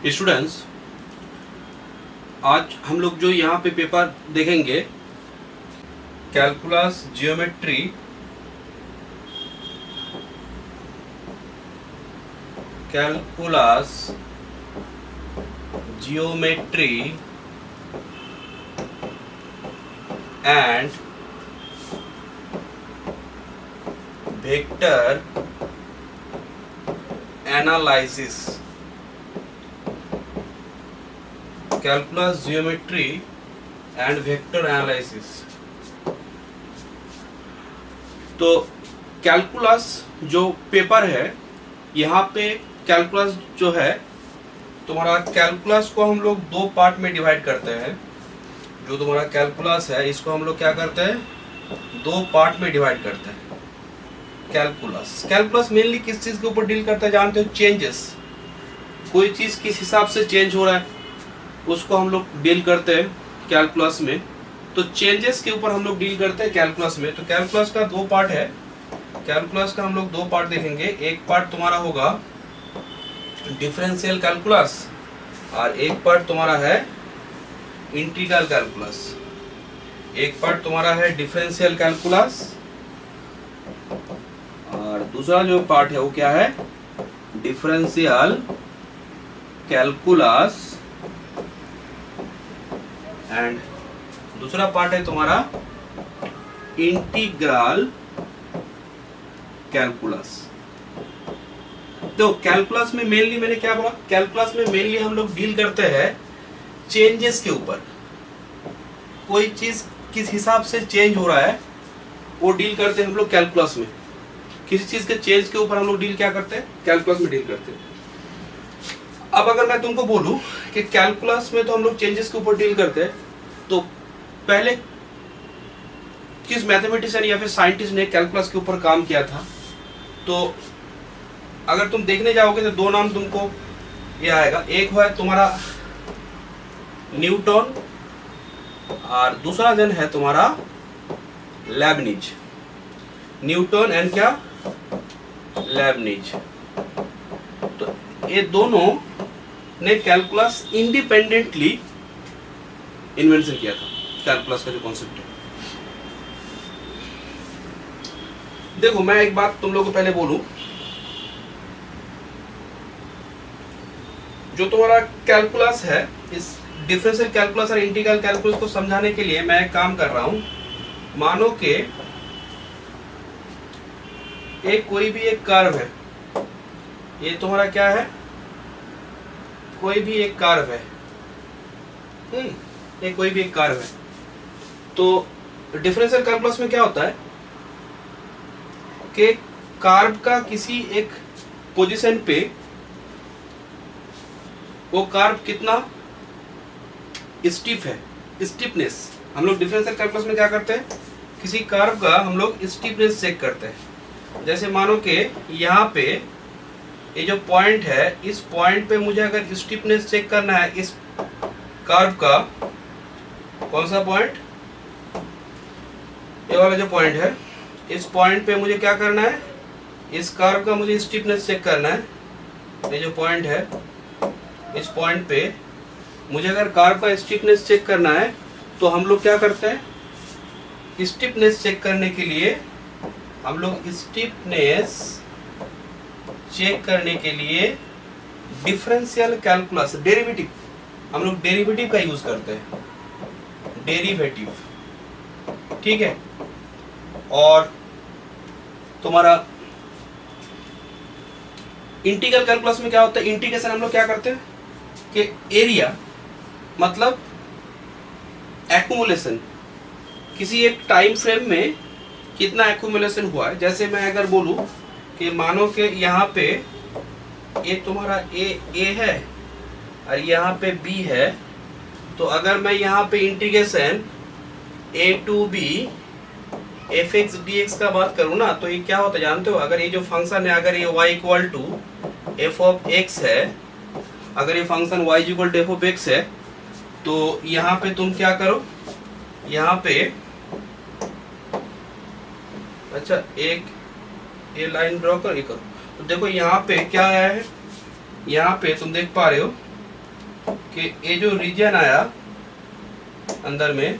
Students, आज हम लोग जो यहाँ पे पेपर देखेंगे calculus geometry and vector analysis. Calculus geometry and vector analysis. तो कैलकुलस जो पेपर है, यहाँ पे कैलकुलस जो है तुम्हारा, कैलकुलस को हम लोग दो पार्ट में डिवाइड करते हैं। जो तुम्हारा कैलकुलस है इसको हम लोग क्या करते हैं, दो पार्ट में डिवाइड करते हैं। कैलकुलस मेनली किस चीज के ऊपर डील करता है जानते हो? चेंजेस। कोई चीज किस हिसाब से चेंज हो रहा है उसको हम लोग डील करते हैं कैलकुलस में। तो चेंजेस के ऊपर हम लोग डील करते हैं कैलकुलस में। तो कैलकुलस का दो पार्ट है। कैलकुलस का हम लोग दो पार्ट देखेंगे। एक पार्ट तुम्हारा होगा डिफरेंशियल कैलकुलस और एक पार्ट तुम्हारा है इंटीग्रल कैलकुलस। एक पार्ट तुम्हारा है डिफरेंशियल कैलकुलस और दूसरा जो पार्ट है वो क्या है, डिफरेंशियल कैलकुलस एंड दूसरा पार्ट है तुम्हारा इंटीग्रल कैलकुलस। तो कैलकुलस में मेनली मैंने क्या बोला, कैलकुलस में मेनली हम लोग डील करते हैं चेंजेस के ऊपर। कोई चीज किस हिसाब से चेंज हो रहा है वो डील करते हैं हम लोग कैलकुलस में। किसी चीज के चेंज के ऊपर हम लोग डील क्या करते हैं, कैलकुलस में डील करते हैं। अब अगर मैं तुमको बोलूं कि कैलकुलस में तो हम लोग चेंजेस के ऊपर डील करते हैं, तो पहले किस मैथमेटिशियन या फिर साइंटिस्ट ने कैलकुलस के ऊपर काम किया था? तो अगर तुम देखने जाओगे तो दो नाम तुमको ये आएगा। एक है तुम्हारा न्यूटन और दूसरा जन है तुम्हारा लेबनिज। न्यूटन एंड क्या, लेबनिज। तो ये दोनों ने कैलकुलस इंडिपेंडेंटली इन्वेंशन किया था। कैलकुलस का जो कॉन्सेप्ट है, देखो मैं एक बात तुम लोगों को पहले बोलूं, जो तुम्हारा कैलकुलस है, इस डिफरेंशियल कैलकुलस और इंटीग्रल कैलकुलस को समझाने के लिए मैं एक काम कर रहा हूं। मानो कि एक कोई भी एक कर्व है, ये तुम्हारा क्या है, कोई भी एक कर्व है। ये कोई भी एक कर्व है। तो डिफरेंशियल कैलकुलस में क्या होता है कि कर्व का किसी एक पोजीशन पे वो कर्व कितना स्टीप है, स्टीपनेस। हम लोग डिफरेंशियल कैलकुलस में क्या करते हैं, किसी कर्व का हम लोग स्टीपनेस चेक करते हैं। जैसे मानो कि यहाँ पे ये जो पॉइंट है, इस पॉइंट पे मुझे अगर स्टीपनेस चेक करना है इस कर्व का, कौन सा पॉइंट, ये वाला जो पॉइंट है, इस पॉइंट पे मुझे क्या करना है, इस कर्व का मुझे स्टीपनेस चेक करना है। ये जो पॉइंट है, इस पॉइंट पे मुझे अगर कर्व का स्टीपनेस चेक करना है तो हम लोग क्या करते हैं, स्टीपनेस चेक करने के लिए हम लोग स्टीपनेस चेक करने के लिए डिफरेंशियल कैलकुलस, डेरिवेटिव, हम लोग डेरिवेटिव का यूज करते हैं, डेरिवेटिव। ठीक है। और तुम्हारा इंटीग्रल कैलकुलस में क्या होता है, इंटीग्रेशन हम लोग क्या करते हैं कि एरिया मतलब एक्यूमुलेशन, किसी एक टाइम फ्रेम में कितना एक्यूमुलेशन हुआ है। जैसे मैं अगर बोलूं कि मानो कि यहाँ पे ये तुम्हारा ए है और यहाँ पे बी है, तो अगर मैं यहाँ पे integration a to b fx dx का बात करूँ ना, तो ये क्या होता है जानते हो? अगर ये जो फंक्शन है, अगर ये y equal to f of x है, अगर ये function y equal to f of x है, तो यहाँ पे तुम क्या करो, यहाँ पे अच्छा एक ये लाइन ड्रॉ कर, ये करो। तो देखो यहाँ पे क्या आया है, यहाँ पे तुम देख पा रहे हो कि ये जो रीजन आया अंदर में,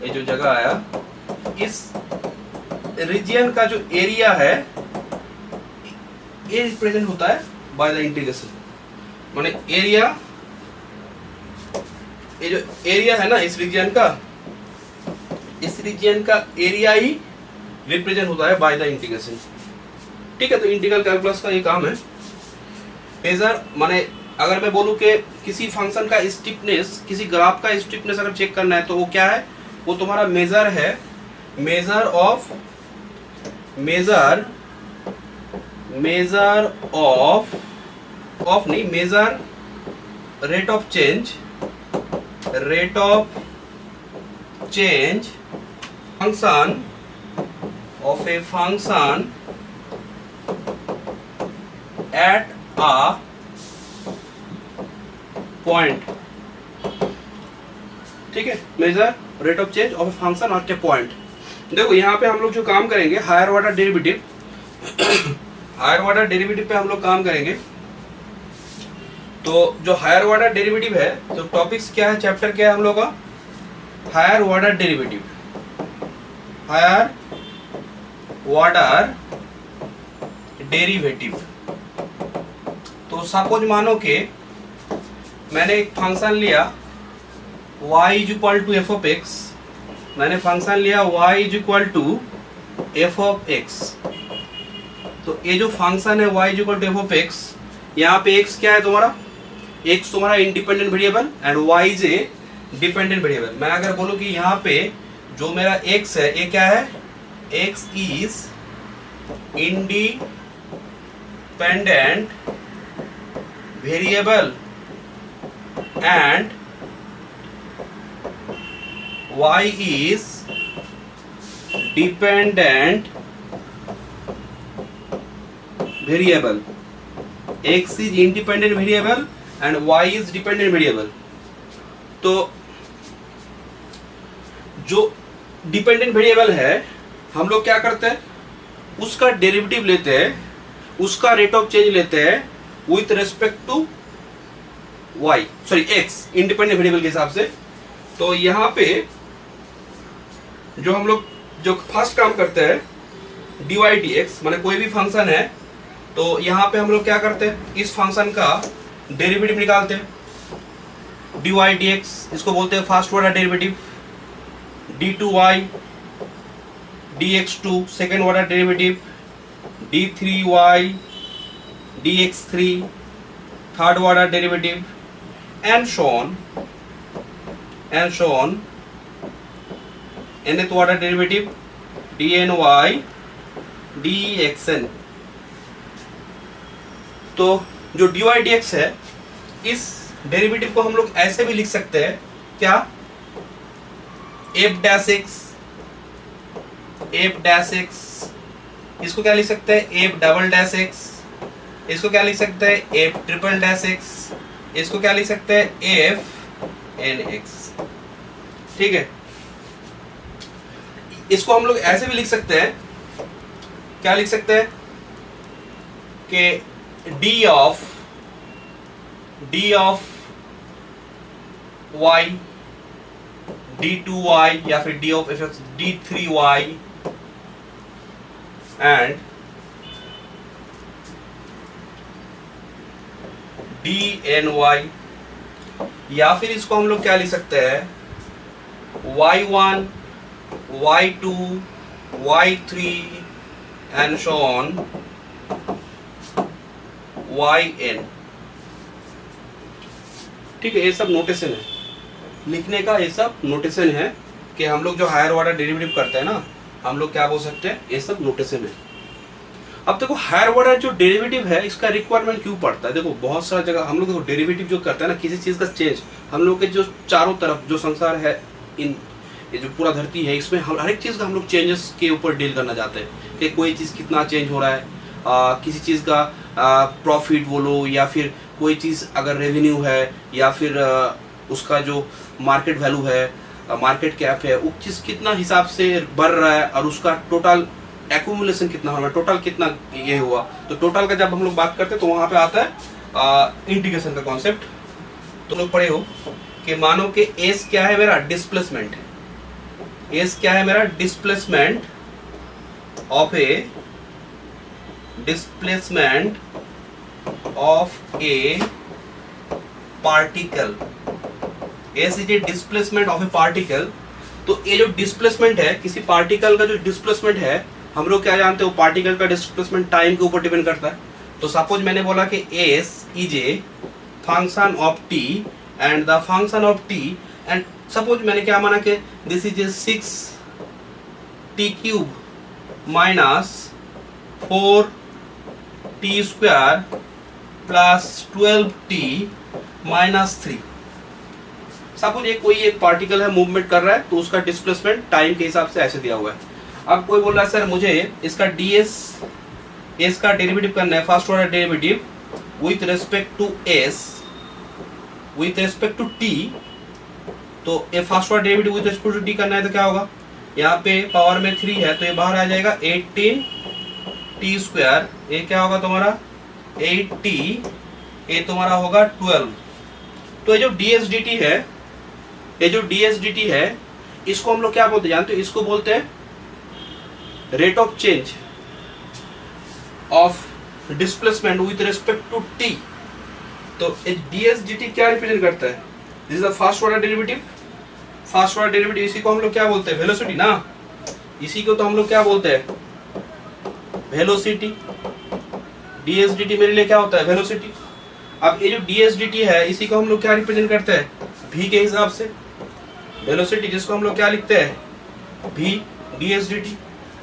ये जो जगह आया, इस रीजन का जो एरिया है ये रिप्रेजेंट होता है बाय द इंटीग्रेशन। माने एरिया, ये जो एरिया है ना इस रीजन का, इस रीजन का एरिया ही रिप्रेजेंट होता है बाय द इंटीग्रेशन। ठीक है, तो इंटीग्रल कैलकुलस का ये काम है। मेजर माने अगर मैं बोलूं कि किसी फंक्शन का स्टिफनेस, किसी ग्राफ का स्टिफनेस अगर चेक करना है तो वो क्या है, वो तुम्हारा मेजर है, measure of measure rate of change function of a function at a point. ठीक है, measure rate of change of a function at a point. देखो यहाँ पे हम लोग जो काम करेंगे higher order derivative, higher order derivative पे हम लोग काम करेंगे। तो जो हायर ऑर्डर डेरिवेटिव है, तो टॉपिक्स क्या है, चैप्टर क्या है हम लोग का, higher order derivative. Higher order derivative. तो सपोज मानो कि मैंने एक फंक्शन लिया y is equal to f of x, मैंने फंक्शन लिया y is equal to f of x. तो ये जो फंक्शन है y is equal to f of x, यहाँ पे x क्या है तुम्हारा, x तुम्हारा independent variable and y is a dependent variable. मैं अगर बोलूँ कि यहाँ पे जो मेरा x है ये क्या है, x is independent variable and y is dependent variable, x is independent variable and y is dependent variable। तो जो डिपेंडेंट वेरिएबल है हम लोग क्या करते हैं, उसका डेरिवेटिव लेते हैं, उसका रेट ऑफ चेंज लेते हैं with respect to y, sorry x, independent variable के हिसाब से। तो यहाँ पे जो हम लोग जो फर्स्ट काम करते हैं dy dx, माने कोई भी फंक्शन है तो यहाँ पे हम लोग क्या करते हैं, इस फंक्शन का डेरिवेटिव निकालते हैं। dy dx इसको बोलते हैं first order derivative, d2y dx2 second order derivative, d3y dx3 third order derivative, and so on nth order derivative dny dxn। तो जो dy dx है इस डेरिवेटिव को हम लोग ऐसे भी लिख सकते हैं, क्या, f डैश x, इसको क्या लिख सकते हैं, f डबल डैश x, इसको क्या लिख सकते हैं, f ट्रिपल डैश x, इसको क्या लिख सकते हैं, f n x। ठीक है, इसको हम लोग ऐसे भी लिख सकते हैं, क्या लिख सकते हैं कि d ऑफ y d2y या फिर d of f d3y and dny, या फिर इसको हम लोग क्या लिख सकते हैं, y1 y2 y3 and so on yn। ठीक है, ये सब नोटेशन है लिखने का, ये सब नोटेशन है कि हम लोग जो हायर ऑर्डर डेरिवेटिव करते हैं ना, हम लोग क्या बोल सकते हैं, ये सब नोटेशन है। अब देखो हायर ऑर्डर जो डेरिवेटिव है इसका रिक्वायरमेंट क्यों पड़ता है, देखो बहुत सारा जगह हम लोग डेरिवेटिव जो करते हैं ना, किसी चीज का चेंज, हम लोग के जो चारों तरफ जो संसार है, इन ये जो पूरा धरती है, इसमें हम हर एक चीज का हम लोग चेंजेस के ऊपर डील करना चाहते हैं कि कोई चीज कितना चेंज हो रहा है, किसी चीज का प्रॉफिट बोलो, या फिर कोई चीज अगर रेवेन्यू है, या फिर उसका जो मार्केट वैल्यू है, मार्केट कैप है, वो चीज कितना हिसाब से बढ़ रहा है और उसका टोटल एक्यूमुलेशन कितना हो रहा है, टोटल कितना ये हुआ। तो टोटल का जब हम लोग बात करते हैं तो वहाँ पे आता है इंटीग्रेशन का कॉन्सेप्ट। तुम लोग पढ़े हो कि मानो कि एस क्या है मेरा डिस्प्लेसमेंट, एस क्या है मेरा displacement of A particle, S is a displacement of A particle. तो ये जो डिस्प्लेसमेंट है किसी पार्टिकल का, जो डिस्प्लेसमेंट है हम लोग क्या जानते हो, पार्टिकल का डिस्प्लेसमेंट टाइम के ऊपर डिपेंड करता है। तो सपोज मैंने बोला कि S is a function of T and the function of T, and suppose मैंने क्या माना कि this is a 6t³ minus 4t² plus 12t minus 3। Suppose ये कोई एक पार्टिकल है, मूवमेंट कर रहा है, तो उसका डिस्प्लेसमेंट टाइम के हिसाब से ऐसे दिया हुआ है। अब कोई बोल रहा है सर मुझे इसका ds एस का डेरिवेटिव करना है, first order derivative with respect to s with respect to t. तो ये first order derivative with respect to t करना है तो क्या होगा, यहाँ पे पावर में 3 है तो ये बाहर आ जाएगा 18t², ये क्या होगा तुम्हारा 8t, ये तुम्हारा होगा 12। तो ये जो ds dt है, ये जो ds dt है, इसको हम लोग क्या बोलते हैं जानते हो, इसको बोलते हैं rate of change of displacement with respect to t. तो ds dt क्या रिप्रेजेंट करता है, this is the first order derivative, first order derivative, इसी को हम लोग क्या बोलते हैं वेलोसिटी ना, इसी को तो हम लोग क्या बोलते हैं वेलोसिटी। ds dt मेरे लिए क्या होता है वेलोसिटी। अब ये जो ds dt है इसी को हम लोग क्या रिप्रेजेंट करते हैं v के हिसाब से, वेलोसिटी जिसको हम लोग क्या लिखते हैं v ds dt।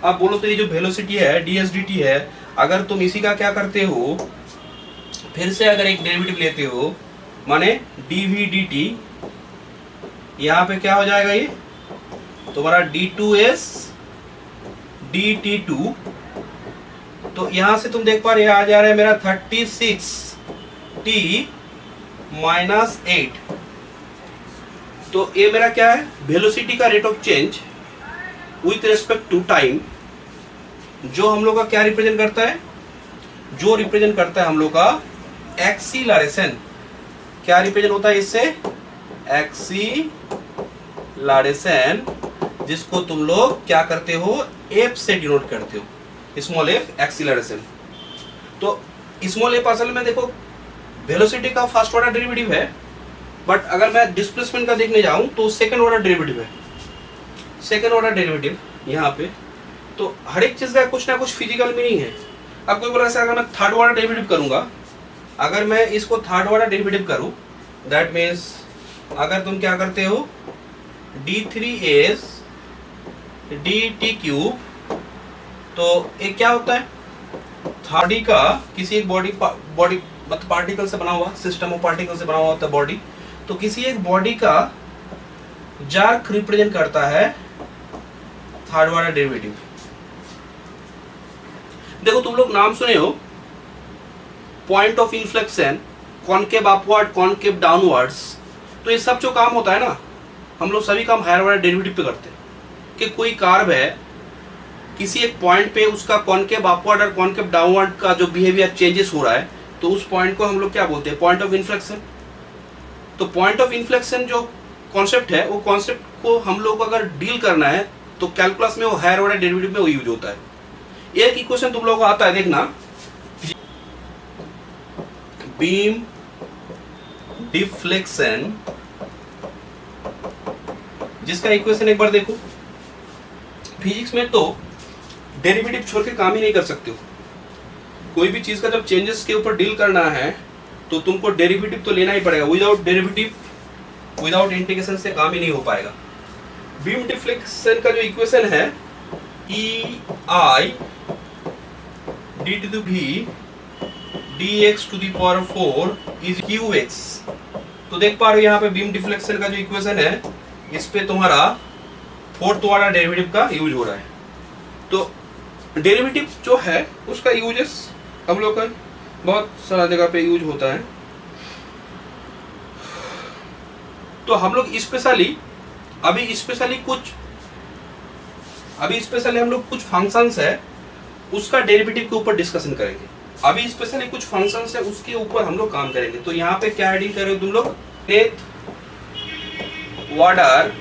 अब बोलो तो ये जो वेलोसिटी है ds dt है, अगर तुम इसी का क्या करते हो, फिर से अगर एक डेरिवेटिव लेते हो माने dv dt, यहाँ पे क्या हो जाएगा ये तुम्हारा d2s dt2। तो यहाँ से तुम देख पा रहे आ जा रहा है मेरा 36t माइनस 8। तो ये मेरा क्या है वेलोसिटी का rate of change with respect to time, जो हम लोग का क्या रिप्रेजेंट करता है, जो रिप्रेजेंट करता है हम लोग का एक्सीलरेशन। क्या रिप्रेजेंट होता है इससे एक्सीलरेशन, जिसको तुम लोग क्या करते हो एफ से डिनोट करते हो, स्मॉल एफ एक्सीलरेशन। तो स्मॉल एफ असल में देखो वेलोसिटी का फर्स्ट ऑर्डर डेरिवेटिव है, बट अगर मैं डिस्प्लेसमेंट का देखने जाऊं तो सेकंड ऑर्डर डेरिवेटिव है, सेकंड ऑर्डर डेरिवेटिव यहाँ पे। तो हर एक चीज का कुछ ना कुछ फिजिकल मीनिंग है। अब कोई बोला अगर मैं थर्ड ऑर्डर डेरिवेटिव करूंगा, अगर मैं इसको थर्ड ऑर्डर डेरिवेटिव करूं, दैट मीन्स अगर तुम क्या करते हो d3s dt³, तो एक क्या होता है थर्ड का किसी एक बॉडी मतलब पार्टिकल से बना हुआ, सिस्टम ऑफ पार्टिकल से बना हुआ होता है बॉडी। तो किसी एक बॉडी का जार्क रिप्रेजेंट करता है थर्ड ऑर्डर डेरिवेटिव। देखो तुम लोग नाम सुने हो point of inflection, concave upward, concave downwards. तो ये सब जो काम होता है ना, हम लोग सभी काम हायर ऑर्डर डेरिवेटिव पे करते हैं। कि कोई कार्व है किसी एक पॉइंट पे उसका कॉनकेव अपवर्ड और कॉनकेव डाउनवर्ड का जो बिहेवियर चेंजेस हो रहा है, तो उस पॉइंट को हम लोग क्या बोलते हैं पॉइंट ऑफ इन्फ्लेक्शन। तो पॉइंट ऑफ इन्फ्लेक्शन जो कॉन्सेप्ट है, वो कॉन्सेप्ट को हम लोग को अगर डील करना है तो कैलकुलस में वो हायर ऑर्डर डेरिवेटिव में वो यूज होता है। एक इक्वेशन तुम लोगों को आता है, देखना बीम डिफ्लेक्शन, जिसका इक्वेशन एक बार देखो। फिजिक्स में तो डेरिवेटिव छोड़ के काम ही नहीं कर सकते हो। कोई भी चीज का जब चेंजेस के ऊपर डील करना है तो तुमको डेरिवेटिव तो लेना ही पड़ेगा। विदाउट डेरिवेटिव, विदाउट इंटीग्रेशन से काम ही नहीं हो पाएगा। बीम डिफ्लेक्शन का जो इक्वेशन है ei d⁴ dx⁴ is qx। तो देख पा रहे हो यहाँ पे बीम डिफ्लेक्शन का जो इक्वेशन है, इस पे तुम्हारा फोर्थ ऑर्डर डेरिवेटिव का यूज हो रहा है। तो डेरिवेटिव जो है उसका यूजेस हम लोग का बहुत सारा जगह पे यूज होता है। तो हम लोग स्पेशली हम लोग कुछ फंक्शंस है उसका डेरिवेटिव के ऊपर डिस्कशन करेंगे। अभी स्पेशली कुछ फंक्शंस है उसके ऊपर हम लोग काम करेंगे। तो यहाँ पे क्या एडिंग कर रहे हो तुम लोग, nth order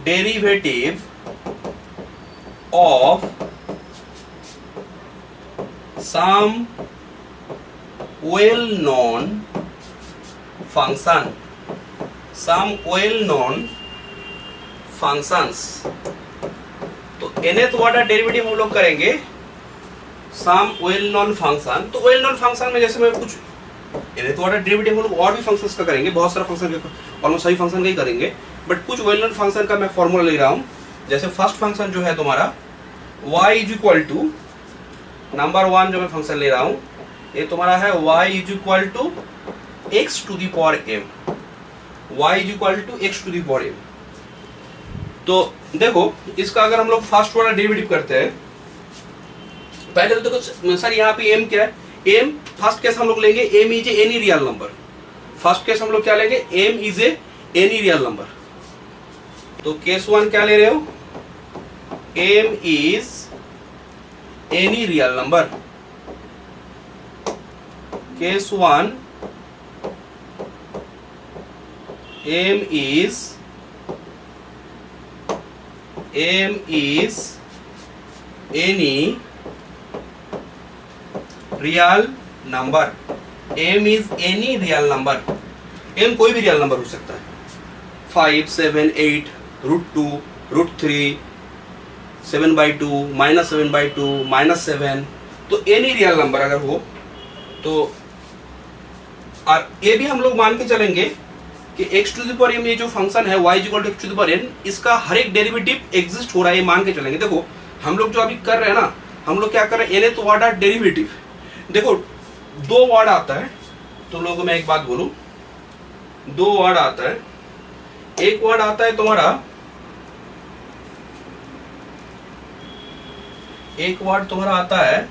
derivative of some well known function, some well known functions। तो nth ऑर्डर डेरिवेटिव हम लोग करेंगे सम वेल नोन फंक्शन। तो वेल नोन फंक्शन में जैसे मैं कुछ nth ऑर्डर डेरिवेटिव हम लोग और भी फंक्शंस का करेंगे, बहुत सारा फंक्शन का, ऑलमोस्ट सभी फंक्शन का ही करेंगे, बट कुछ वेल नोन फंक्शन का मैं फॉर्मूला ले रहा हूं। जैसे फर्स्ट फंक्शन जो है तुम्हारा y is equal to, number 1 जो मैं फंक्शन ले रहा हूं ये तुम्हारा है y is equal to x to the power m, y is equal to x to the power m। तो देखो इसका अगर हम लोग फर्स्ट ऑर्डर डेरिवेटिव करते हैं, पहले तो देखो सर यहाँ पे m क्या है, m फर्स्ट केस हम लोग लेंगे m is any real number. First case हम लोग क्या लेंगे, m is any real number. तो केस 1 क्या ले रहे हो, m is any real number. Case 1 m is any real number, m is any real number। m कोई भी रियल नंबर हो सकता है, 5, 7, 8, √2, √3, 7/2, -7/2, -7। तो एनी रियल नंबर अगर हो तो, और ये भी हम लोग मान के चलेंगे कि x to the power m ये जो फंक्शन है y equal to x to the power n, इसका हर एक डेरिवेटिव एग्जिस्ट हो रहा है, ये मान के चलेंगे। देखो हम लोग जो अभी कर रहे हैं ना, हम लोग क्या कर रहे हैं, nth ऑर्डर डेरिवेटिव। देखो 2 वर्ड आता है, तुम लोगों को मैं एक बात बोलूं, 2 वर्ड आता है। एक वर्ड आता है तुम्हारा, एक वर्ड तुम्हारा आता है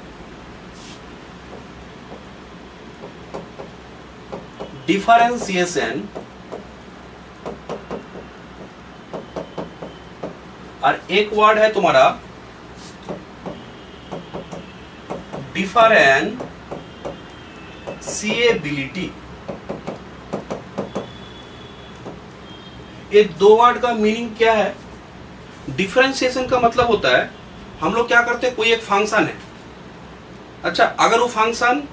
डिफरेंशिएशन, और एक वर्ड है तुम्हारा डिफरेंशिएबिलिटी। ये 2 वर्ड का मीनिंग क्या है, डिफरेंशिएशन का मतलब होता है हम लोग क्या करते हैं, कोई एक फंक्शन है, अच्छा अगर वो फंक्शन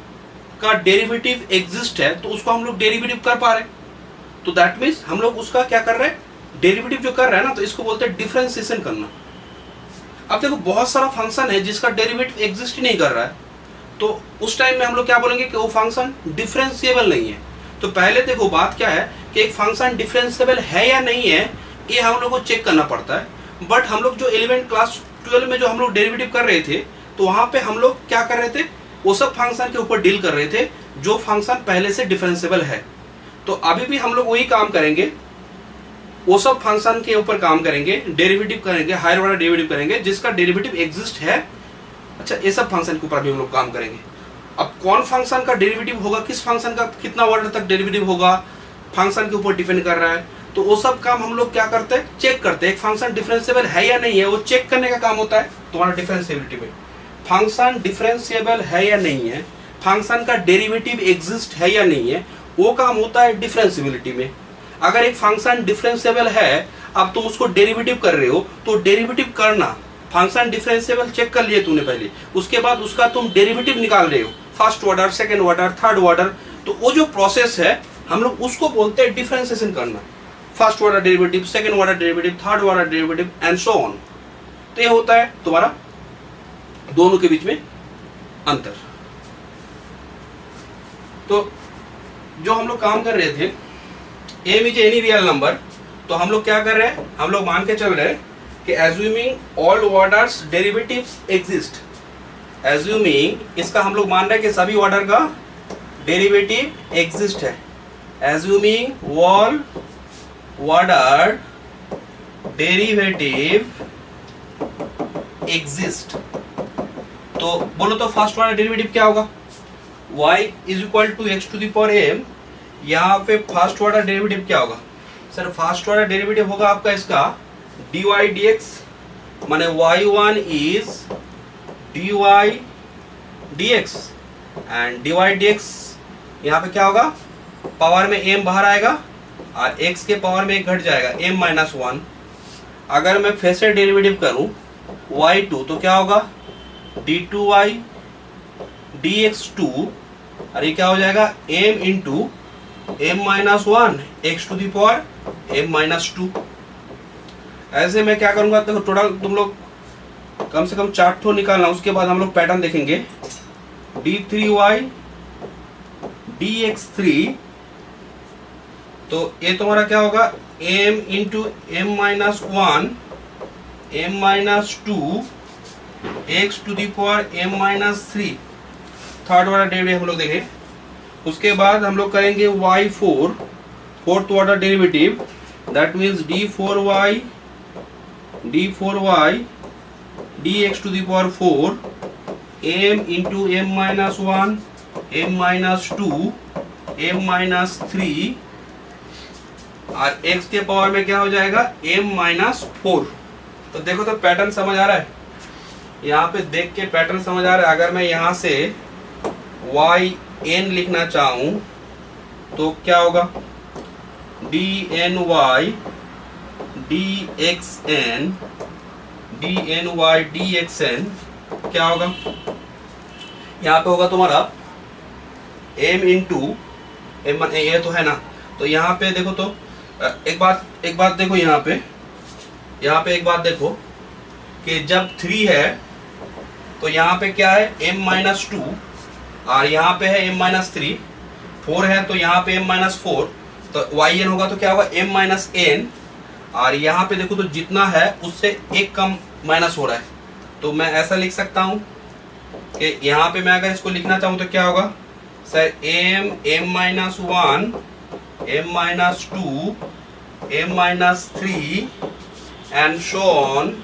का डेरिवेटिव एग्जिस्ट है तो उसको हम लोग डेरिवेटिव कर पा रहे, तो दैट मीन्स हम लोग उसका क्या कर रहे हैं, डेरिवेटिव जो कर रहे हैं ना, तो इसको बोलते हैं डिफरेंशिएशन करना। अब देखो बहुत सारा फंक्शन है जिसका डेरिवेटिव एग्जिस्ट ही नहीं कर रहा है, तो उस टाइम में हम लोग क्या बोलेंगे कि वो फंक्शन डिफरेंशिएबल नहीं है। तो पहले देखो बात क्या है कि एक फंक्शन डिफरेंशिएबल है या नहीं है, ये हम लोग को चेक करना पड़ता है। बट हम लोग जो 11 क्लास 12 में जो हम लोग डेरिवेटिव कर रहे थे, तो वहां पे हम लोग क्या कर रहे थे, वो सब फंक्शन के ऊपर डील कर रहे थे जो फंक्शन पहले से डिफरेंशिएबल है। तो अभी भी हम लोग वही काम करेंगे, वो सब फंक्शन के ऊपर काम करेंगे, डेरिवेटिव करेंगे, हायर वाला डेरिवेटिव करेंगे जिसका डेरिवेटिव एग्जिस्ट है। अच्छा ये सब फंक्शन के ऊपर भी हम लोग काम करेंगे। अब कौन फंक्शन का डेरिवेटिव होगा, किस फंक्शन का कितना ऑर्डर तक डेरिवेटिव होगा, फंक्शन के ऊपर डिपेंड कर रहा है। तो वो सब काम हम लोग क्या करते हैं, चेक करते हैं एक फंक्शन डिफरेंशिएबल है या नहीं है, वो चेक करने का काम होता है तुम्हारा डिफरेंशिएबिलिटी में। फंक्शन डिफरेंशिएबल है या नहीं है, फंक्शन का डेरिवेटिव एग्जिस्ट है या नहीं है, वो काम होता है डिफरेंशिएबिलिटी में। अगर एक फंक्शन डिफरेंशिएबल है, अब तुम उसको डेरिवेटिव कर रहे हो, तो डेरिवेटिव करना, फंक्शन डिफरेंशिएबल चेक कर लिए तूने पहले, उसके बाद उसका तुम डेरिवेटिव निकाल रहे हो, first order, second order, third order. तो वो जो प्रोसेस है हम लोग उसको बोलते हैं डिफरेंशिएशन करना। First order derivative, second order derivative, third order derivative and so on. तो ये होता है तुम्हारा दोनों के बीच में अंतर। तो जो हम लोग काम कर रहे थे, m is any real number, तो हम लोग क्या कर रहे हैं, हम लोग मान के चल रहे हैं कि assuming all orders derivatives exist, assuming इसका हम लोग मान रहे हैं कि सभी ऑर्डर का डेरिवेटिव एग्जिस्ट है, assuming all order derivative exist. तो बोलो तो फर्स्ट ऑर्डर डेरिवेटिव क्या होगा, y is equal to x to the power m। यहाँ पे फर्स्ट ऑर्डर डेरिवेटिव क्या होगा, सर फर्स्ट ऑर्डर डेरिवेटिव होगा आपका इसका dy dx, माने y1 is dy dx and dy dx यहाँ पे क्या होगा, पावर में m बाहर आएगा और x के पावर में एक घट जाएगा m माइनस 1। अगर मैं फिर से डेरिवेटिव करूं y2 तो क्या होगा, d2y dx2, और ये क्या हो जाएगा m into m minus 1 x to the power m minus 2। ऐसे मैं क्या करूंगा, देखो टोटल तुम लोग कम से कम 4 ठो निकालना, उसके बाद हम लोग पैटर्न देखेंगे। d3y dx3, तो ये तुम्हारा क्या होगा m into m minus 1 m minus 2 x to the power m minus 3। Third वाला डेरिवेटिव हम लोग देखें। उसके बाद हम लोग करेंगे y4 fourth order derivative, that means d4y dx to the power 4 m into m minus 1 m minus 2 m minus 3, और x के पावर में क्या हो जाएगा m माइनस 4। तो देखो तो पैटर्न समझ आ रहा है, यहाँ पे देख के पैटर्न समझ आ रहा है। अगर मैं यहाँ से yn लिखना चाहूँ तो क्या होगा, dny dxn क्या होगा, यहाँ पे होगा तुम्हारा m इंटू m, ये तो है ना। तो यहाँ पे देखो तो एक बात देखो, यहाँ पे एक बात देखो कि जब 3 है तो यहाँ पे क्या है m माइनस 2, और यहाँ पे है m माइनस 3। 4 है तो यहाँ पे m माइनस 4, तो yn होगा तो क्या होगा m माइनस n, और यहाँ पे देखो तो जितना है उससे एक कम माइनस हो रहा है। तो मैं ऐसा लिख सकता हूँ कि यहाँ पे मैं अगर इसको लिखना चाहूँ तो क्या होगा sir, m minus 1 m minus 2 m minus 3 and so on.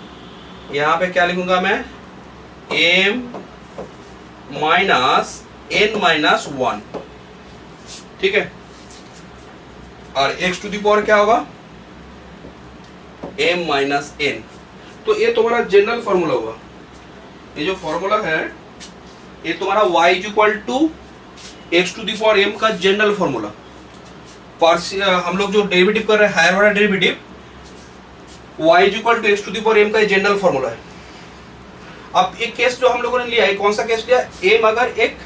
यहाँ पे क्या लिखूंगा मैं, m माइनस n माइनस 1, ठीक है। और x टू दी पावर क्या होगा m माइनस n। तो ये तुम्हारा जनरल फॉर्मूला होगा। ये जो फॉर्मूला है ये तुम्हारा y equal to x to the power m का जनरल फॉर्मूला। हम लोग जो डेरिवेटिव कर रहे हैं हायर वाला derivative, y equal to x to the power m का जनरल फॉर्मूला है। अब एक केस जो हम लोगों ने लिया है, कौन सा केस लिया, m अगर एक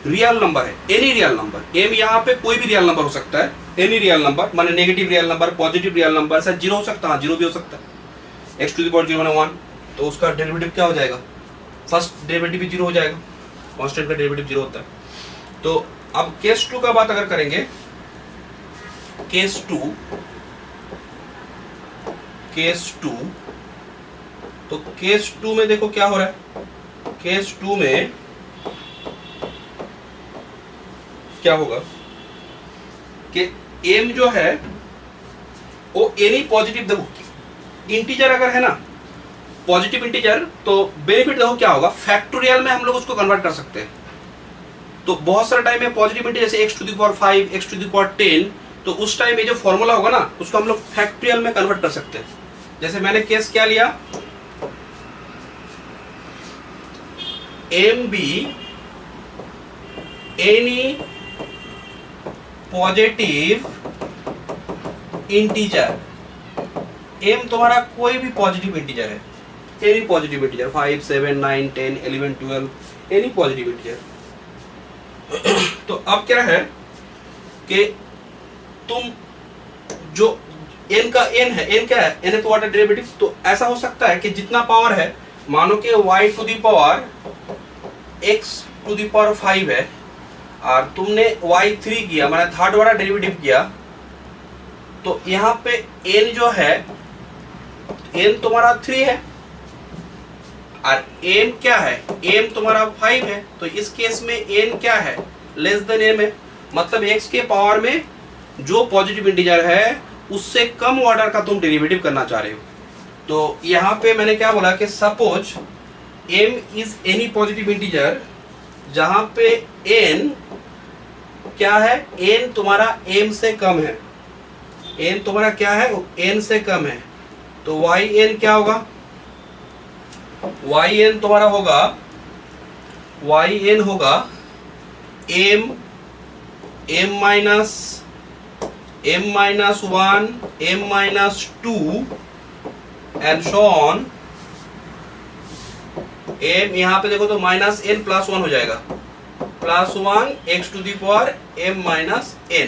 रियल नंबर है, एनी रियल नंबर, m यहाँ पे कोई भी रियल नंबर हो सकता है, एनी रियल नंबर माने negative real number, positive real number, sir zero हो सकता है, जीरो भी हो सकता है, x टू दी पावर 0 1, तो उसका डेरिवेटिव क्या हो जाएगा, फर्स्ट डेरिवेटिव भी जीरो हो जाएगा, कांस्टेंट का डेरिवेटिव जीरो होता है। तो अब केस 2 का बात अगर करेंगे, केस 2, तो केस 2 में देखो क्या हो रहा है, केस 2 में क्या होगा कि m जो है वो एनी पॉजिटिव, देखो इंटीजर अगर है ना, पॉजिटिव इंटीजर, तो बेनिफिट देखो क्या होगा, फैक्टोरियल में हम लोग उसको कन्वर्ट कर सकते हैं। तो बहुत सारे टाइम में पॉजिटिव इंटीजर जैसे x to the power 5 x to the power 10, तो उस टाइम ये जो फॉर्मूला होगा ना उसको हम लोग फैक्टोरियल में कन्वर्ट कर सकते हैं। जैसे मैंने केस क्या लिया, m be any positive integer, m तुम्हारा कोई भी पॉजिटिव इंटीजर है, any positive integer 5 7 9 10 11 12, any positive integer. तो अब क्या है कि तुम जो n का n है, n क्या है, n है तो वाटर डेरिवेटिव। तो ऐसा हो सकता है कि जितना पावर है, मानो कि y to the power x to the power 5 है और तुमने y3 किया, मैंने थर्ड वाला डेरिवेटिव किया, तो यहाँ पे n जो है, n तुम्हारा 3 है और m क्या है, m तुम्हारा 5 है। तो इस केस में n क्या है, लेस देन m है, मतलब x के पावर में जो पॉजिटिव इंटीजर है उससे कम ऑर्डर का तुम डेरिवेटिव करना चाह रहे हो। तो यहाँ पे मैंने क्या बोला कि suppose m is any positive integer जहां पे n क्या है, n तुम्हारा m से कम है, n तुम्हारा क्या है, n से कम है। तो yn क्या होगा, yn तुम्हारा होगा, yn होगा m m-1, m-2 and so on। m यहाँ पे देखो तो -n+1 हो जाएगा, +1 x to the power m-n।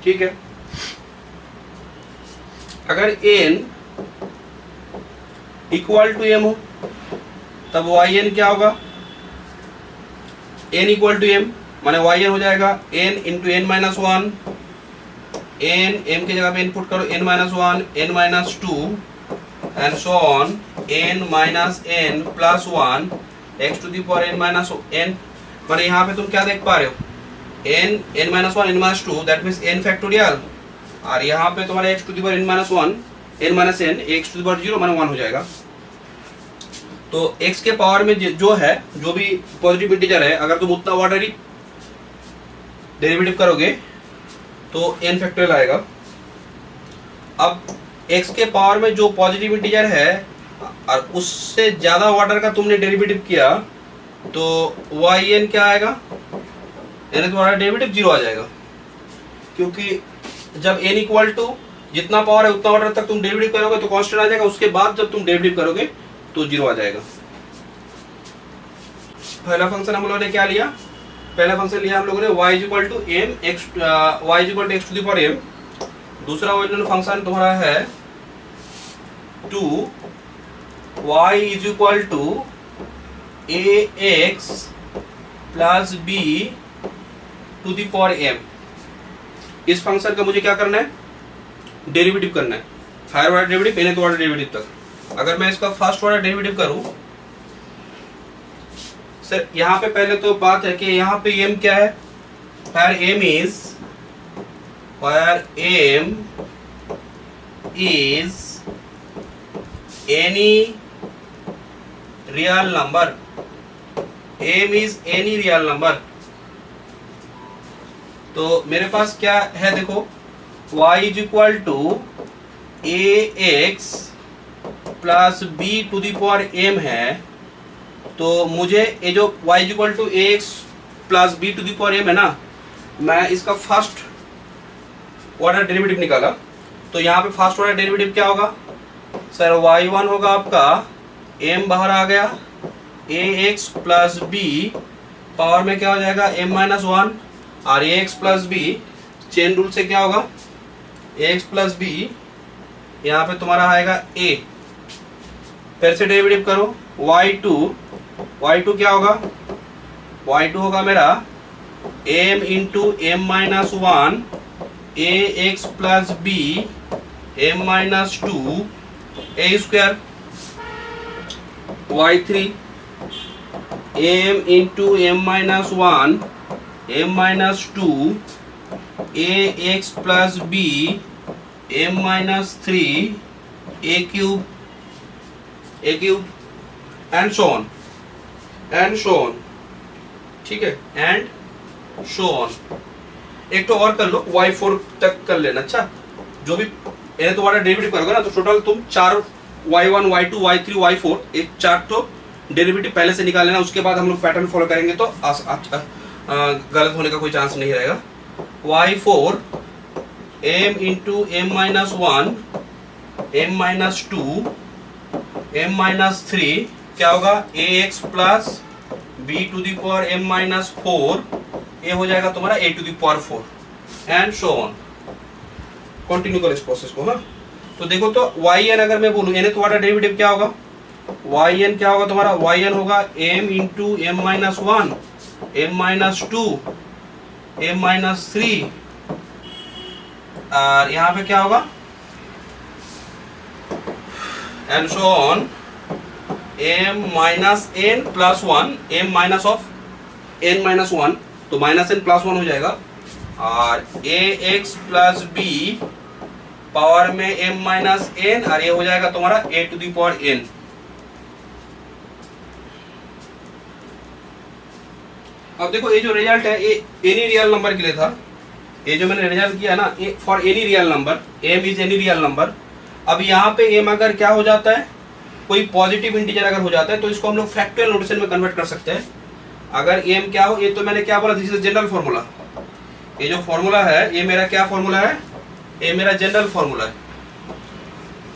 ठीक है, अगर n इक्वल टू m हो तब yn क्या होगा, n इक्वल टू m माने yn हो जाएगा n into n-1, n m की जगह पे इनपुट करो n-1, n-2 and so on n-n+1 x to the power n-n। माने यहाँ पे तुम क्या देख पा रहे हो, n n-1 n-2 that means n factorial, और यहाँ पे तुम्हारा x to the power n-1 n-n x to the power 0 माने 1 हो जाएगा। तो x के पावर में जो है, जो भी पॉजिटिव इंटीजर है, अगर तुम उतना ऑर्डर डेरिवेटिव करोगे तो n फैक्टोरियल आएगा। अब x के पावर में जो पॉजिटिव इंटीजर है और उससे ज्यादा ऑर्डर का तुमने डेरिवेटिव किया तो yn क्या आएगा, यानी तुम्हारा डेरिवेटिव 0 आ जाएगा, क्योंकि जब n इक्वल टू जितना पावर है उतना ऑर्डर तक तुम डेरिवेटिव करोगे तो कांस्टेंट आ जाएगा, उसके बाद जब तुम डेरिवेटिव करोगे तो 0 आ जाएगा। पहला फंक्शन हम लोगों ने क्या लिया, पहला फंक्शन लिया हम लोगों ने y equal to x to the power m। दूसरा ओरिजिनल फंक्शन तुम्हारा है 2y is equal to ax plus b to the power m। इस फंक्शन का मुझे क्या करना है, डेरिवेटिव करना है, higher order derivative nth order derivative तक। अगर मैं इसका फर्स्ट ऑर्डर डेरिवेटिव करूं सर, यहाँ पे पहले तो बात है कि यहाँ पे m क्या है, where m is any real number, m is any real number। तो मेरे पास क्या है देखो, y is equal to ax plus b to the power m है, तो मुझे ये जो y is equal to ax plus b to the power m है ना, मैं इसका फर्स्ट ऑर्डर डेरिवेटिव निकाला, तो यहाँ पे फर्स्ट ऑर्डर डेरिवेटिव क्या होगा सर, y1 होगा आपका m बाहर आ गया ax प्लस b, पावर में क्या हो जाएगा m-1, और ax plus b chain rule से क्या होगा ax प्लस b, यहाँ पे तुम्हारा आएगा a। फिर से डेरिवेटिव करो y2 क्या होगा, y2 होगा मेरा m into m-1 ax plus b m-2 a square, y3 m into m-1 m-2 ax plus b m-3 a cube and so on. ठीक है, एंड सो ऑन। एक तो और कर लो, y4 तक कर लेना। अच्छा, जो भी तुम्हारा डेरिवेटिव करोगे ना तो टोटल तुम 4 y1 y2 y3 y4 एक 4 तो डेरिवेटिव पहले से निकाल लेना, उसके बाद हम लोग पैटर्न फॉलो करेंगे तो गलत होने का कोई चांस नहीं रहेगा। y4 m into m-1 m-2 m-3 क्या होगा ax plus b to the power m-4, ये हो जाएगा तुम्हारा a to the power 4 and so on. Continue करो इस प्रोसेस को। हाँ, तो देखो तो yn अगर मैं बोलूं यानी तुम्हारा डेरिवेटिव क्या होगा, yn क्या होगा तुम्हारा, yn होगा m into m-1 m-2 m-3, और यहाँ पे क्या होगा and so on m-n plus 1 m minus of n-1, तो -n+1 हो जाएगा, और ax प्लस b पावर में m-n, और ये हो जाएगा तुम्हारा a to the power n। अब देखो ये जो रिजल्ट है ये एनी रियल नंबर के लिए था, ये जो मैंने रिजल्ट किया ना for any real number, m is any real number. अब यहाँ पे m अगर क्या हो जाता है कोई पॉजिटिव इंटीजर अगर हो जाता है तो इसको हम लोग फैक्टोरियल नोटेशन में कन्वर्ट कर सकते हैं। अगर एम क्या हो, ये तो मैंने क्या बोला, दिस इज जनरल फॉर्मूला। ये जो फॉर्मूला है ये मेरा क्या फॉर्मूला है, ये मेरा जनरल फॉर्मूला है।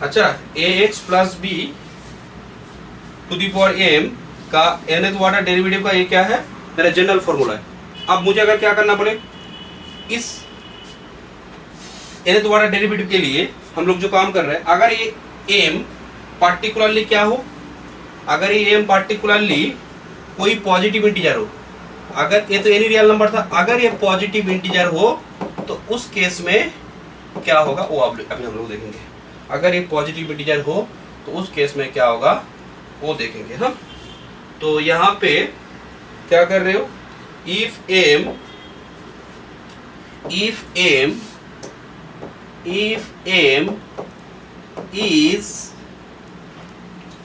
अच्छा, a x plus b to the power m का nth ऑर्डर डेरिवेटिव का ये क्या है, मेरा जनरल फॉर्मूला है। अब मुझे अगर क्या करना बोले, इस nth ऑर्डर डेरिवेटिव के लिए हम लोग जो काम कर रहे हैं, अगर ये एम पार्टिकुलरली क्या हो, अगर ये एम पार्टिकुलरली कोई पॉजिटिव इंटीजर हो, अगर ये तो एनी रियल नंबर था, अगर ये पॉजिटिव इंटीजर हो तो उस केस में क्या होगा वो अभी हम लोग देखेंगे। अगर ये पॉजिटिव इंटीजर हो तो उस केस में क्या होगा वो देखेंगे हम। तो यहाँ पे क्या कर रहे हो, if m is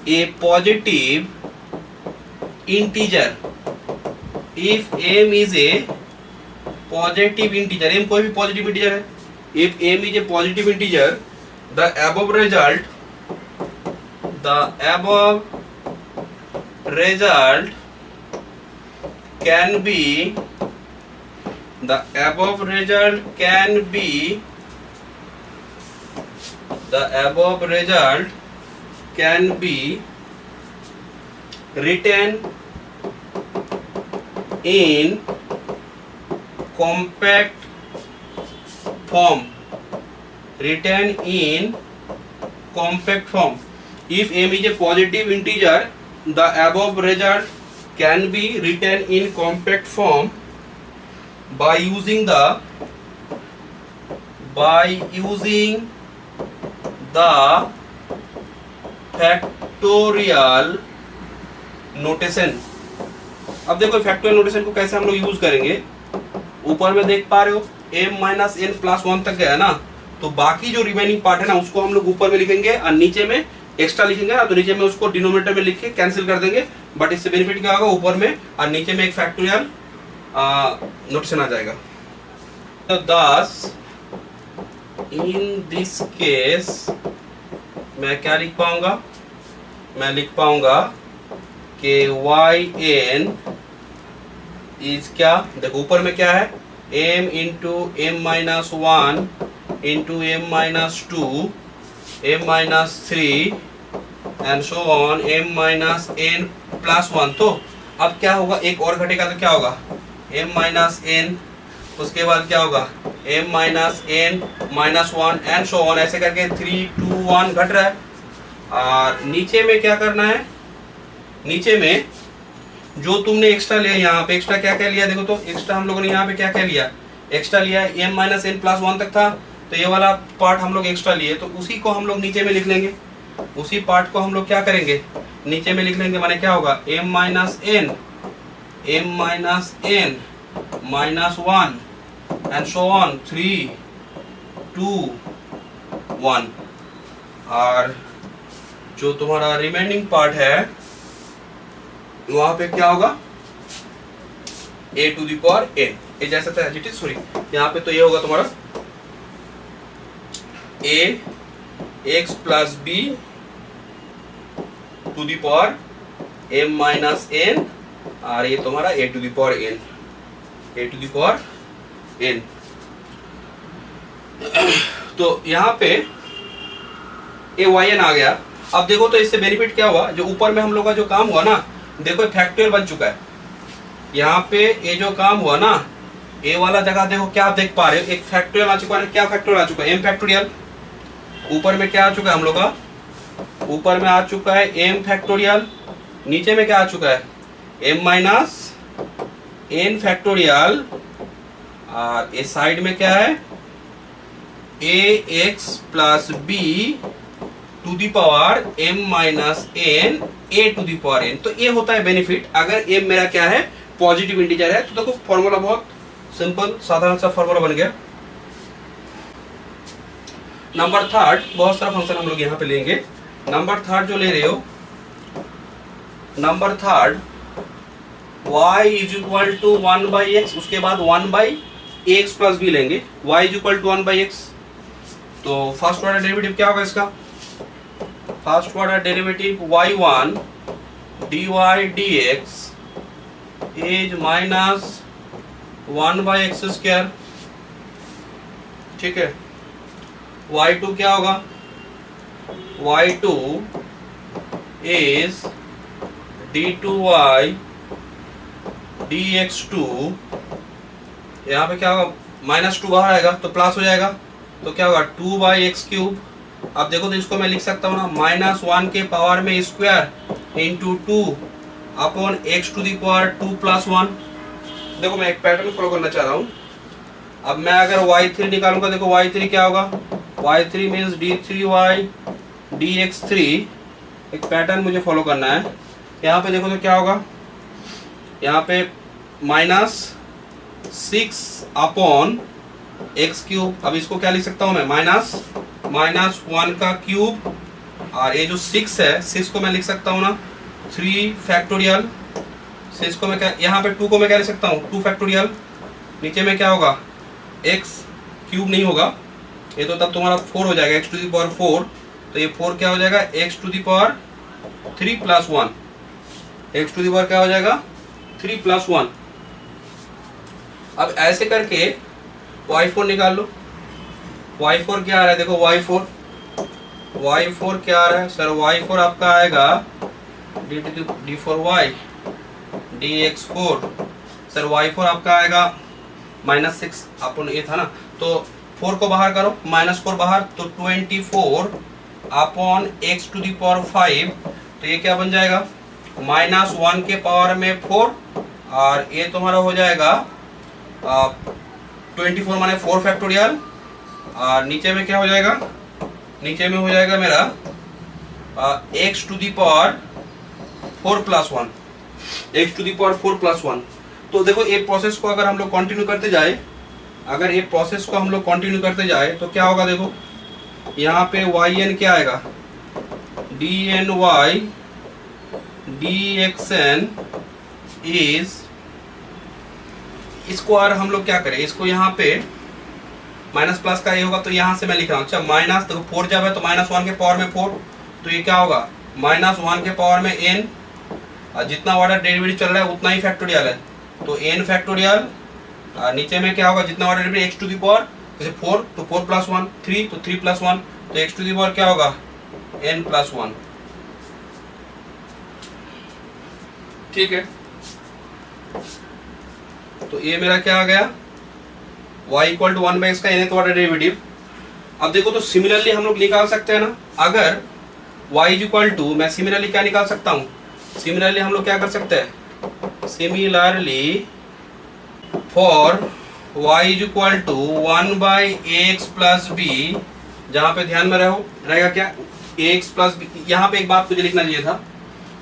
a positive integer, if m is a positive integer, m कोई भी पॉजिटिव इंटीजर है, if m is a positive integer, the above result can be written in compact form, if m is a positive integer, the above result can be written in compact form by using the factorial notation। अब देखो factorial notation को कैसे हम लोग use करेंगे। ऊपर में देख पा रहे हो m माइनस n प्लस 1 तक गया ना, तो बाकी जो रिमेनिंग पार्ट है ना उसको हम लोग ऊपर में लिखेंगे और नीचे में एक्स्ट्रा लिखेंगे ना, तो नीचे में उसको डिनोमिनेटर में लिख के कैंसिल कर देंगे। बट इससे बेनिफिट क्या होगा, ऊपर में और नीचे में एक फैक्टोरियल नोटेशन आ जाएगा। तो दस इन दिस केस मैं क्या लिख पाऊंगा, मैं लिख पाऊंगा कि yn इज क्या, देखो ऊपर में क्या है, m into m minus 1 into m minus 2 m minus 3 and so on m minus n plus 1। तो अब क्या होगा, एक और घटेगा तो क्या होगा m माइनस n, उसके बाद क्या होगा m minus n minus 1 and so on, ऐसे करके 3 2 1 घट रहा है। और नीचे में क्या करना है, नीचे में जो तुमने एक्स्ट्रा लिया, यहाँ पे एक्स्ट्रा क्या क्या लिया, देखो तो एक्स्ट्रा हम लोगों ने यहाँ पे क्या क्या लिया, एक्स्ट्रा लिया m माइनस n प्लस 1 तक था, तो ये वाला पार्ट हम लोग एक्स्ट्रा लिए, तो उसी को हम लोग नीचे में लिख लेंगे। उसी पार्ट को हम लोग क्या करेंगे, नीचे में लिख लेंगे। माने क्या होगा m minus n minus 1 and so on 3 2 1। और जो तुम्हारा रिमेनिंग पार्ट है वहां पे क्या होगा a to the power n, ये जैसा था एज इट इज, सॉरी यहाँ पे तो ये होगा तुम्हारा a x plus b to the power m minus n, और ये तुम्हारा a to the power n। तो यहाँ पे a yn आ गया। अब देखो तो इससे बेनिफिट क्या हुआ, जो ऊपर में हम लोग का जो काम हुआ ना, देखो फैक्टोरियल बन चुका है। यहाँ पे ये जो काम हुआ ना, ए वाला जगह देखो क्या आप देख पा रहे हो, एक फैक्टोरियल आ चुका है। क्या फैक्टोरियल आ चुका है, एम फैक्टोरियल। ऊपर में क्या आ चुका है हम लोग का, ऊपर में आ चुका है एम फैक्टोरियल। नीचे में क्या आ चुका है, एम माइनस एन फैक्टोरियल। और इस साइड में क्या है, a x plus b to the power m minus n a to the power n। तो ये होता है बेनिफिट अगर m मेरा क्या है, पॉजिटिव इंटीजर है। तो देखो फॉर्मूला बहुत सिंपल साधारण सा फॉर्मूला बन गया। नंबर थर्ड, बहुत सारा फंक्शन हम लोग यहाँ पे लेंगे। नंबर थर्ड जो ले रहे हो, number third y is equal to 1/x, उसके बाद 1/ax प्लस b लेंगे। y is equal to 1/x, तो फर्स्ट ऑर्डर डेरिवेटिव क्या होगा इसका, first order derivative y1 dy dx is minus 1/x²। ठीक है, y2 क्या होगा, y2 इज d2y dx2, यहाँ पे क्या होगा, -2 बाहर आएगा तो प्लस हो जाएगा, तो क्या होगा 2/x³। अब देखो तो इसको मैं लिख सकता हूँ ना, -1 के पावर में स्क्वायर इंटू 2 अपॉन x⁴ 2+1। देखो मैं एक पैटर्न फॉलो करना चाह रहा हूँ। अब मैं अगर y3 निकालूंगा, देखो y3 क्या होगा, y3 मीन्स d3y dx3। एक पैटर्न मुझे फॉलो करना है। यहाँ पे देखो तो क्या होगा, यहाँ पे -6 अपॉन x³। अब इसको क्या लिख सकता हूँ मैं, -1 का क्यूब, और ये जो 6 है, 6 को मैं लिख सकता हूँ ना 3 फैक्टोरियल। 6 को मैं क्या, यहाँ पे 2 को मैं क्या लिख सकता हूँ 2 फैक्टोरियल। नीचे में क्या होगा, x³ नहीं होगा, ये तो तब तुम्हारा 4 हो जाएगा, x⁴। तो ये 4 क्या हो जाएगा, x⁴ 3+1। x⁴ क्या हो जाएगा 3+1। अब ऐसे करके y4 निकाल लो। y4 क्या आ रहा है, देखो y4 क्या आ रहा है सर, y4 आपका आएगा d4y dx4। सर y4 आपका आएगा -6 अपन ये था ना, तो 4 को बाहर करो, -4 बाहर, तो 24 अपॉन x⁵। तो ये क्या बन जाएगा, -1 के पावर में 4, और ये तुम्हारा हो जाएगा 24 माने 4 फैक्टोरियल, और नीचे में क्या हो जाएगा, नीचे में हो जाएगा मेरा x⁴ 4+1, x⁴ 4+1। तो देखो ये प्रोसेस को अगर हम लोग कंटिन्यू करते जाए, तो क्या होगा, देखो यहाँ पे yn क्या आएगा, dny dxn इज, इसको और हम लोग क्या करें, इसको यहाँ पे माइनस प्लस का ये होगा, तो यहाँ से मैं लिख रहा हूँ, अच्छा माइनस, देखो 4 जब है तो -1 के पावर में 4, तो ये क्या होगा -1 के पावर में n, और जितना ऑर्डर डेरिवेटिव चल रहा है उतना ही फैक्टोरियल है, तो n फैक्टोरियल, नीचे में क्या होगा, जितना ऑर्डर डेरिवेटिव x⁴, जैसे 4 तो 4+1 3, तो 3+1, तो x⁴ क्या होगा n+1। ठीक है, तो ये मेरा क्या आ गया, y = 1/x का nth ऑर्डर डेरिवेटिव। अब देखो तो सिमिलरली हम लोग निकाल सकते हैं ना, अगर y = मैं सिमिलरली क्या निकाल सकता हूँ, सिमिलरली हम लोग क्या कर सकते हैं, similarly for y = 1/ax + b, जहाँ पे ध्यान में रहेगा क्या, ax + b। यहाँ पे एक बात मुझे लिखना चाहिए था,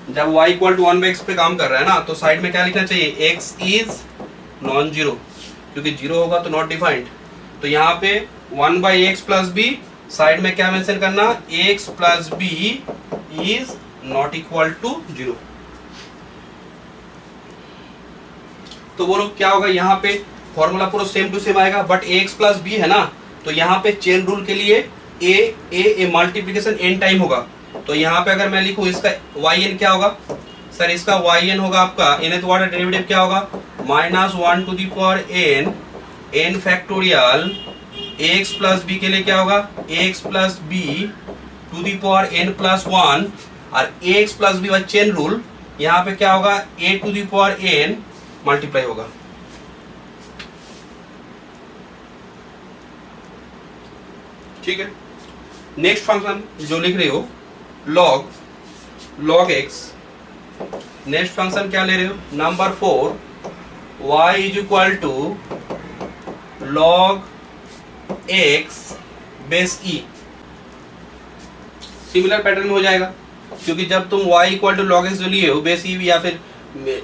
जब y = 1/x पे काम कर रहा है ना, तो साइड में क्या लिखना चाहिए, x इज नॉन जीरो, क्योंकि जीरो होगा तो नॉट डिफाइंड। तो यहाँ पे 1/x + b, साइड में क्या मेंशन करना, x + b is not equal to 0। तो बोलो क्या होगा, यहाँ पे फॉर्मूला पूरा सेम टू सेम आएगा, बट ax + b है ना, तो यहाँ पे चेन रूल के लिए a मल्टीप्लिकेशन n टाइम होगा। तो यहाँ पे अगर मैं लिखूँ, इसका yn क्या होगा सर, इसका yn होगा आपका nth ऑर्डर डेरिवेटिव क्या होगा, -1 n फैक्टोरियल, ax + b के लिए क्या होगा, ax + b n+1, और ax + b वाला चेन रूल, यहाँ पे क्या होगा, a⁴n मल्टीप्लाई होगा। ठीक है, नेक्स्ट फंक्शन जो लिख रहे हो log x, नेक्स्ट फंक्शन क्या ले रहे हो, number 4 y = log x base e। Similar pattern में हो जाएगा, क्योंकि जब तुम y = log x जो लिए हो बेस e, या फिर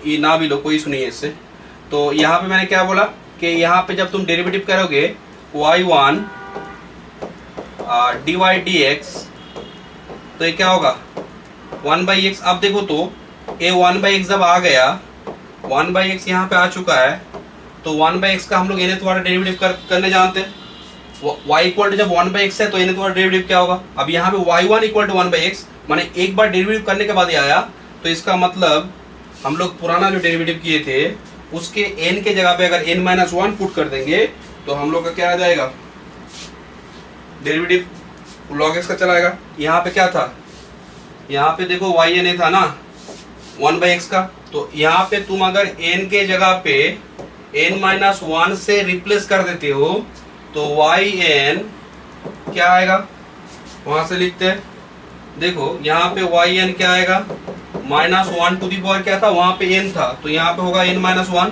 ये ना भी लो, कोई सुनिए इससे। तो यहाँ पे मैंने क्या बोला कि यहाँ पे जब तुम डेरिवेटिव करोगे y1 dy dx, तो ये क्या होगा 1/x। अब देखो तो ये 1/x जब आ गया, 1/x यहाँ पे आ चुका है, तो 1/x का हम लोग nth ऑर्डर डेरिवेटिव करने जानते हैं। y इक्वल टू जब 1/x है तो इन्हें तुम्हारा डेरिवेटिव क्या होगा? अब यहाँ पे y1 इक्वल टू 1/x, माने एक बार डेरिवेटिव करने के बाद ये आया, तो इसका मतलब हम लोग पुराना जो डेरिवेटिव किए थे उसके n के जगह पे अगर n-1 पुट कर देंगे तो हम लोग का क्या आ जाएगा? डेरिवेटिव log x का चला आएगा। यहाँ पे क्या था? यहाँ पे देखो yn था ना 1/x का, तो यहाँ पे तुम अगर n के जगह पे n-1 से रिप्लेस कर देते हो तो yn क्या आएगा? वहां से लिखते हैं, देखो यहाँ पे yn क्या आएगा? -1 टू दी पावर क्या था? वहां पे n था, तो यहाँ पे होगा n-1।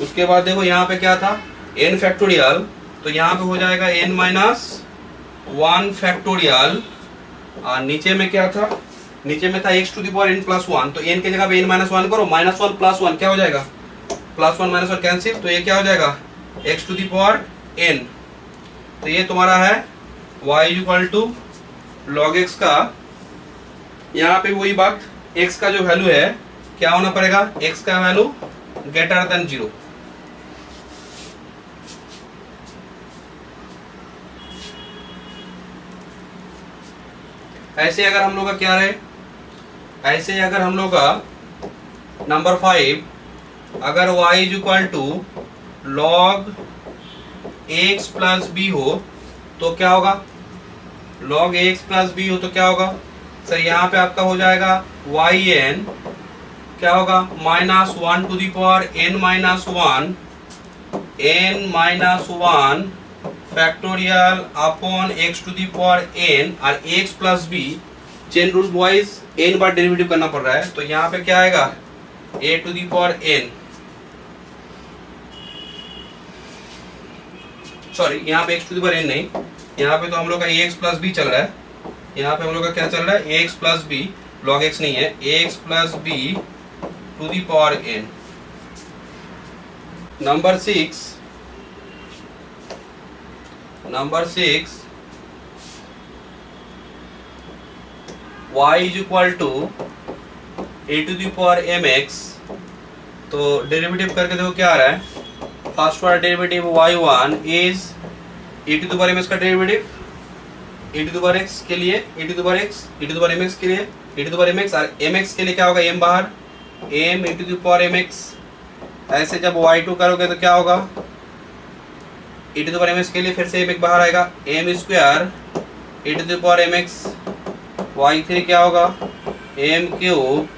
उसके बाद देखो यहाँ पे क्या था? n फैक्टोरियल, तो यहाँ पे हो जाएगा n-1 फैक्टोरियल। और नीचे में क्या था? नीचे में था x to the power n+1, तो n के जगह पे n-1 करो, -1 + 1 क्या हो जाएगा? +1 -1 कैंसिल, तो ये क्या हो जाएगा? x to the power n। तो ये तुम्हारा है y equal to log x का। यहाँ पे वही बात, x का जो वैल्यू है क्या होना पड़ेगा? x का वैल्यू ग्रेटर देन 0। ऐसे अगर हम लोग का क्या रहे, ऐसे अगर हम लोग का नंबर 5, अगर y is equal to log ax plus b हो तो क्या होगा? log ax प्लस b हो तो क्या होगा? सर यहाँ पे आपका हो जाएगा yn क्या होगा? -1 to the power n-1 factorial upon x to the power n, और x plus b chain rule wise n बार डेरिवेटिव करना पड़ रहा है, तो यहाँ पे क्या आएगा? a to the power n, sorry यहाँ पे x to the power n नहीं, यहाँ पे तो हम लोग का ax प्लस b चल रहा है। यहाँ पे हम लोग का क्या चल रहा है? ax plus b, log x नहीं है, ax plus b to the power n। Number 6 y is equal to a to the power mx, तो डेरिवेटिव करके देखो क्या आ रहा है? फर्स्ट वाला derivative y1 is e to the power mx का derivative, e to the power x के लिए e to the power x, e to the power mx के लिए e to the power mx, और mx के लिए क्या होगा? m बाहर, m e to the power mx। ऐसे जब y2 करोगे तो क्या होगा? e to the power mx के लिए फिर से mx बाहर आएगा, m square e to the power mx। y3 क्या होगा? m cube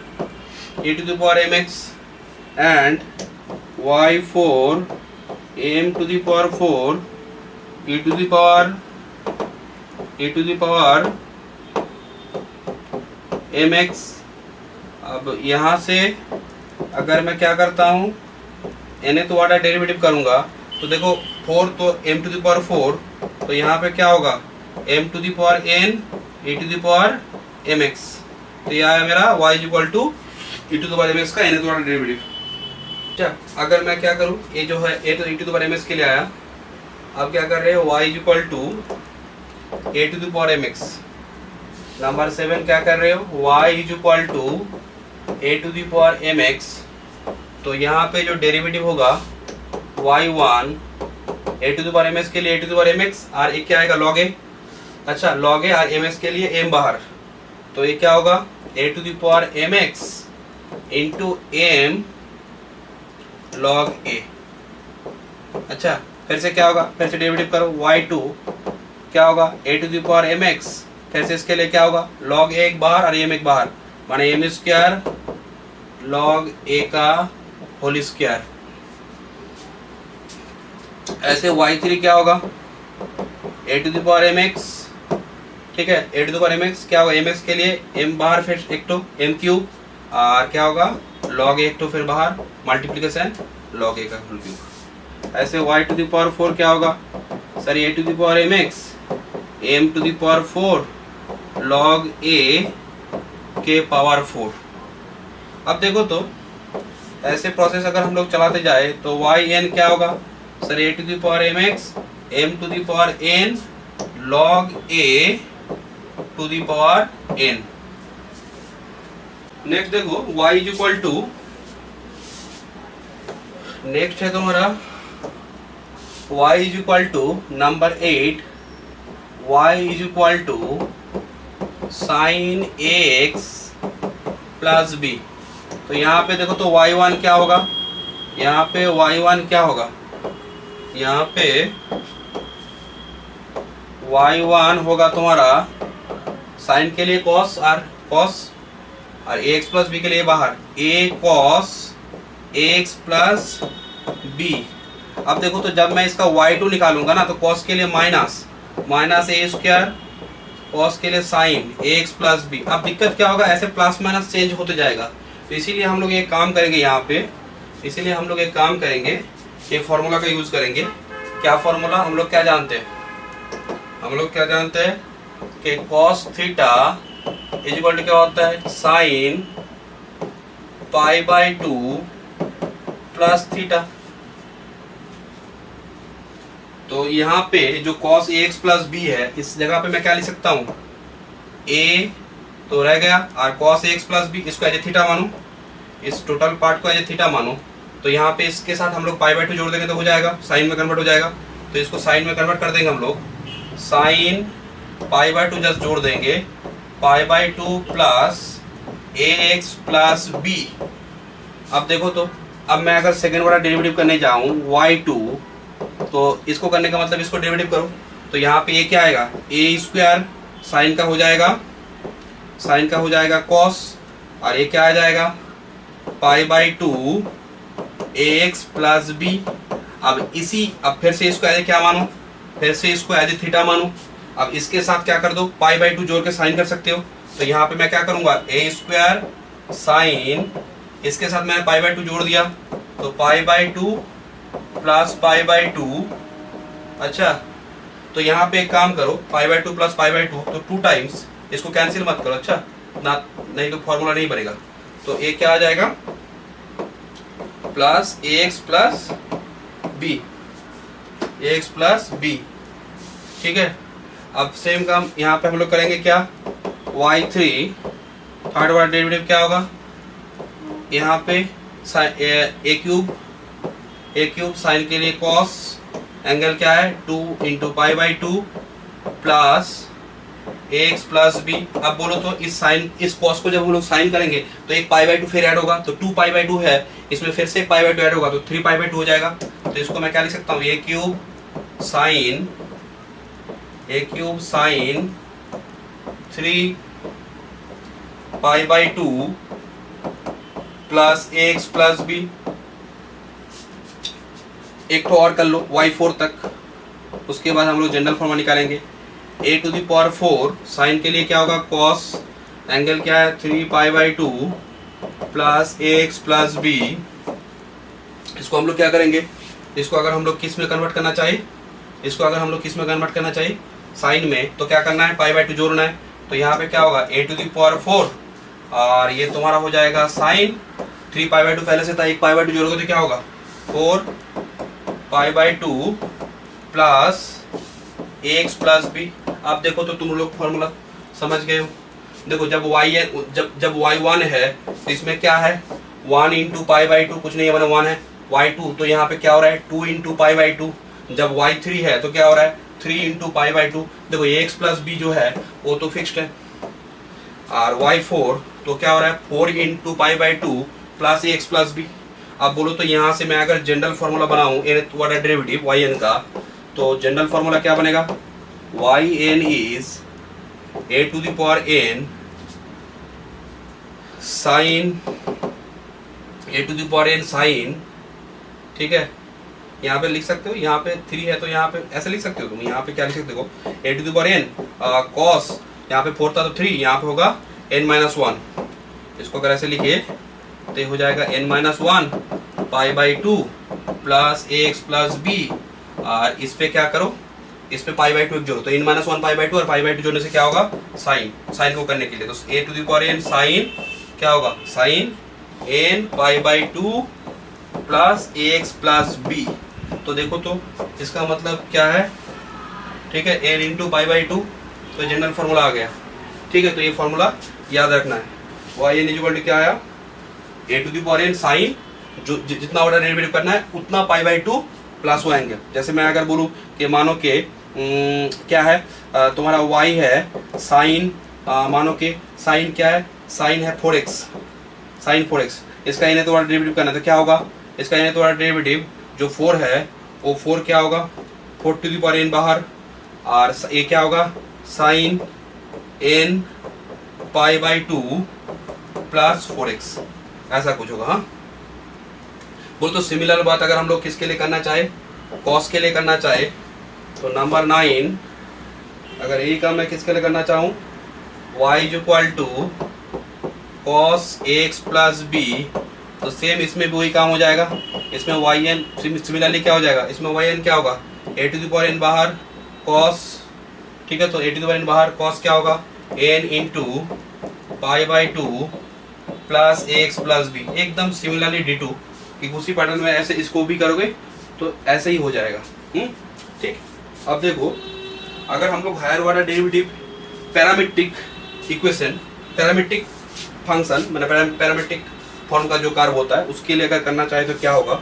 e to the power mx, and y4 m to the power 4 e to the power mx। अब यहाँ से अगर मैं क्या करता हूँ, n तो वाला डेरिवेटिव करूँगा, तो देखो 4 तो m टू दी पावर 4, तो यहाँ पे क्या होगा? m to the power n e to the power mx। तो यह आया मेरा y equal to e to the power mx का n तो वाला डेरिवेटिव। अच्छा, अगर मैं क्या करूँ, ये जो है a तो e to the power mx के लिए आया, अब क्या कर रहे हो? y equal to a to the power mx। Number 7 क्या कर रहे हो? y is equal to a to the power mx, तो यहाँ पे जो डेरिवेटिव होगा y1 a to the power mx के लिए a to the power mx, और एक क्या आएगा? log a। अच्छा, log a और mx के लिए m बाहर, तो ये क्या होगा? a to the power mx into m log a। अच्छा, फिर से क्या होगा? फिर से डेरिवेटिव करो, y2 क्या होगा? a to the power mx, फिर से इसके लिए क्या होगा? log a एक बाहर और m एक बाहर, माने m स्क्वायर log a का होल स्क्वायर। ऐसे y3 क्या होगा? a to the power mx, ठीक है, a to the power mx क्या होगा? mx के लिए m बाहर, फिर एक तो m क्यूब, और क्या होगा? log a एक तो फिर बाहर, मल्टीप्लिकेशन log a का होल क्यूब। ऐसे y टू दी पावर 4 क्या होगा? Sir a to the power mx m to the power 4 log a के पावर 4। अब देखो तो ऐसे प्रोसेस अगर हम लोग चलाते जाए तो yn क्या होगा? Sir a to the power mx m to the power n log a to the power n। Next देखो y is equal to, next है तुम्हारा y is equal to number 8 y is equal to sine ax plus b। तो यहाँ पे देखो तो y1 क्या होगा, यहाँ पे y1 क्या होगा, यहाँ पे y1 होगा तुम्हारा साइन के लिए cos और ax प्लस b के लिए बाहर a cos ax plus b। अब देखो तो जब मैं इसका y2 निकालूंगा ना तो cos के लिए माइनस a स्क्वायर, cos के लिए साइन ax प्लस b। अब दिक्कत क्या होगा, ऐसे प्लस माइनस चेंज होते जाएगा। तो इसीलिए हम लोग एक काम करेंगे यहाँ पे, इसीलिए हम लोग एक काम करेंगे, ये फॉर्मूला का यूज करेंगे। क्या फॉर्मूला, हम लोग क्या जानते हैं, हम लोग क्या जानते हैं कि cos theta is equal to क्या होता है, साइन π/2 प्लस थीटा। तो यहाँ पे जो cos ax प्लस b है, इस जगह पे मैं क्या लिख सकता हूँ, a तो रह गया और cos ax प्लस b, इसको एज ए थीटा मानो, इस टोटल पार्ट को एज ए थीटा मानो। तो यहाँ पे इसके साथ हम लोग π/2 जोड़ देंगे तो हो जाएगा, साइन में कन्वर्ट हो जाएगा। तो इसको साइन में कन्वर्ट कर देंगे हम लोग, साइन π/2 जस्ट जोड़ देंगे, π/2 प्लस ax प्लस b। अब देखो तो अब मैं अगर सेकेंड वाला डेरिवेटिव करने जाऊँ y2, तो इसको करने का मतलब इसको डेरिवेटिव करो। तो यहाँ पे ये क्या आएगा, a स्क्वायर साइन का हो जाएगा cos, और ये क्या आ जाएगा π/2 ax प्लस b। अब फिर से इसको एज क्या मानो, फिर से इसको एज थीटा मानो। अब इसके साथ क्या कर दो, π/2 जोड़ के साइन कर सकते हो। तो यहाँ पे मैं क्या करूंगा, a स्क्वायर साइन, इसके साथ मैंने π/2 जोड़ दिया तो π/2 प्लस π/2। अच्छा, तो यहाँ पे एक काम करो, π/2 प्लस π/2 तो 2 टाइम्स, इसको कैंसिल मत करो, अच्छा ना, नहीं तो फॉर्मूला नहीं बनेगा। तो ये क्या आ जाएगा, प्लस ax प्लस b, ठीक है। अब सेम काम यहाँ पे हम लोग करेंगे, क्या y3 थर्ड वाला डेरिवेटिव क्या होगा, यहाँ पे a क्यूब साइन के लिए cos, एंगल क्या है 2 into π/2 plus ax plus b। अब बोलो तो इस cos को जब हम लोग साइन करेंगे तो एक π/2 फिर ऐड होगा, तो 2 π/2 है, इसमें फिर से एक π/2 ऐड होगा तो 3 π/2 हो जाएगा। तो इसको मैं क्या लिख सकता हूँ, a cube sine 3 π/2 plus ax plus b। एक तो और कर लो y4 तक, उसके बाद हम लोग जनरल फॉर्मूला निकालेंगे। a⁴ साइन के लिए क्या होगा, cos, एंगल क्या है 3 π/2 प्लस ax प्लस b। इसको हम लोग क्या करेंगे, इसको अगर हम लोग किस में कन्वर्ट करना चाहिए, साइन में, तो क्या करना है, π/2 जोड़ना है। तो यहाँ पे क्या होगा, a⁴ और ये तुम्हारा हो जाएगा साइन 3 π/2 पहले से था, एक π/2 जोड़ोगे तो क्या होगा 4 π/2 प्लस ax प्लस b। अब देखो तो तुम लोग फॉर्मूला समझ गए हो। देखो जब y1 है तो इसमें क्या है, 1 इंटू π/2, कुछ नहीं है, 1 है। y2 तो यहाँ पे क्या हो रहा है 2 इंटू π/2। जब y3 है तो क्या हो रहा है 3 इंटू π/2। देखो ax प्लस b जो है वो तो फिक्स्ड है, और y4 तो क्या हो रहा है 4 into π/2 plus ax plus b। अब बोलो तो यहाँ से मैं अगर जनरल फार्मूला बनाऊं वाला डेरिवेटिव yn का, तो जनरल फार्मूला क्या बनेगा, yn इज a⁴n साइन, ठीक है। यहाँ पे लिख सकते हो, यहाँ पे 3 है तो यहाँ पे ऐसे लिख सकते हो तुम। यहाँ पे क्या लिख सकते हो, a⁴n cos, यहाँ पे 4 था तो 3, यहाँ पे होगा n-1। इसको अगर ऐसे लिखे तो हो जाएगा n-1 π/2 plus ax plus b, और इस पे क्या करो, इस पे π/2 एक जोड़ो, तो n-1 π/2 और π/2 जोड़ने से क्या होगा, साइन को करने के लिए। तो a⁴n साइन क्या होगा, sine n π/2 plus ax plus b। तो देखो तो इसका मतलब क्या है, ठीक है, n इंटू π/2, तो जनरल फार्मूला आ गया, ठीक है। तो ये फार्मूला याद रखना है, yn इक्वल टू क्या आया, a⁴n साइन, जो जितना ऑर्डर डेरिवेटिव करना है उतना π/2 प्लस वो एंगल। जैसे मैं अगर बोलूँ कि मानो कि क्या है तुम्हारा y है साइन, मानो कि साइन क्या है, साइन है 4x, साइन 4x, इसका इन्हें थोड़ा डेरिवेटिव करना तो क्या होगा, इसका इन्हें थोड़ा डेरिवेटिव जो 4 है वो 4 क्या होगा 4 टू द पावर n बाहर, और ये क्या होगा sine n pi by 2 plus 4x, ऐसा कुछ होगा। हाँ बोल तो सिमिलर बात अगर हम लोग किसके लिए करना चाहे, कॉस के लिए करना चाहे, तो नंबर 9 अगर यही काम मैं किसके लिए करना चाहूँ, y is equal to cos ax plus b, तो सेम इसमें भी वही काम हो जाएगा। इसमें yn सिमिलरली क्या हो जाएगा, इसमें yn क्या होगा a to the power n बाहर कॉस, ठीक है, तो a to the power n बाहर कॉस क्या होगा n into pi by 2 plus ax plus b, एकदम सिमिलरली d2 कि उसी पैटर्न में ऐसे इसको भी करोगे तो ऐसे ही हो जाएगा। ठीक, अब देखो अगर हम लोग higher order derivative parametric equation, parametric function मतलब पैरामीट्रिक फॉर्म का जो कर्व होता है उसके लिए अगर करना चाहे तो क्या होगा,